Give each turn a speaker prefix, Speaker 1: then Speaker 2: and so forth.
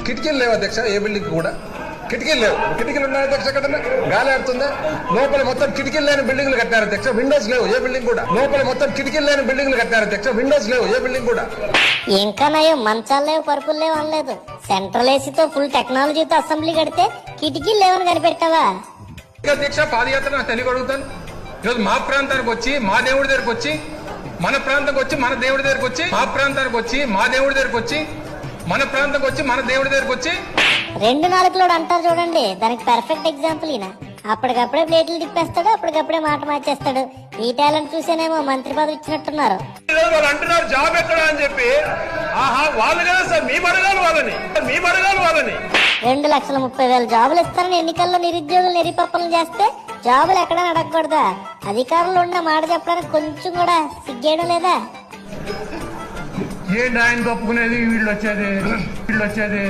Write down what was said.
Speaker 1: కిటికీలు లేవు అధ్యక్ష, ఏ బిల్డింగ్ కూడా కిటికీలు లేవు. కిటికీలు ఉన్నాయి అధ్యక్ష, ఎక్కడన్నా గాలి ఆడుతుందా? లోపల మొత్తం కిటికీలు లేని బిల్డింగ్లు కట్టారు అధ్యక్ష, విండోస్ లేవు ఏ బిల్డింగ్ కూడా. లోపల మొత్తం కిటికీలు లేని బిల్డింగ్లు కట్టారు అధ్యక్ష, విండోస్ లేవు ఏ బిల్డింగ్ కూడా.
Speaker 2: ఇంకా నయం మంచాలు లేవు, పరుపులు లేవు అనలేదు. సెంట్రల్ ఏసీతో ఫుల్ టెక్నాలజీతో అసెంబ్లీ కడితే కిటికీలు లేవని కనిపెట్టావా?
Speaker 3: అధ్యక్ష పాదయాత్ర నాకు తెలియ అడుగుతాను. ఈరోజు మా ప్రాంతానికి వచ్చి మా దేవుడి దగ్గరకు వచ్చి, మన ప్రాంతానికి వచ్చి మన దేవుడి దగ్గరకు వచ్చి, మా ప్రాంతానికి వచ్చి మా దేవుడి దగ్గరకు వచ్చి, మన ప్రాంతానికి వచ్చి మన దేవుడి దగ్గరకు వచ్చి
Speaker 2: 2 నాలుగులోడు అంటారు చూడండి, దానికి పర్ఫెక్ట్ ఎగ్జాంపుల్ ఈయన. అప్పటికప్పుడే ప్లేట్లు తిప్పేస్తాడు, అప్పటికప్పుడే మాట మార్చేస్తాడు. ఈ టాలెంట్ చూసేనేమో మంత్రి పదవి ఇచ్చినట్టున్నారు.
Speaker 3: వాళ్ళు అంటున్నారు జాబ్ ఎక్కడ అని చెప్పి. ఆహా, వాళ్ళు కదా సార్, మీ అడగాలి వాళ్ళని, మీ అడగాలి వాళ్ళని.
Speaker 2: 2,30,000 జాబులు ఇస్తారని ఎన్నికల్లో నిరుద్యోగులు నిరిపప్పలు చేస్తే జాబులు ఎక్కడని అడగకూడదా? అధికారులు ఉన్న మాట చెప్పడానికి కొంచెం కూడా సిగ్గేయడం లేదా?
Speaker 3: ఏంటి ఆయన తప్పుకునేది, వీళ్ళు వచ్చేది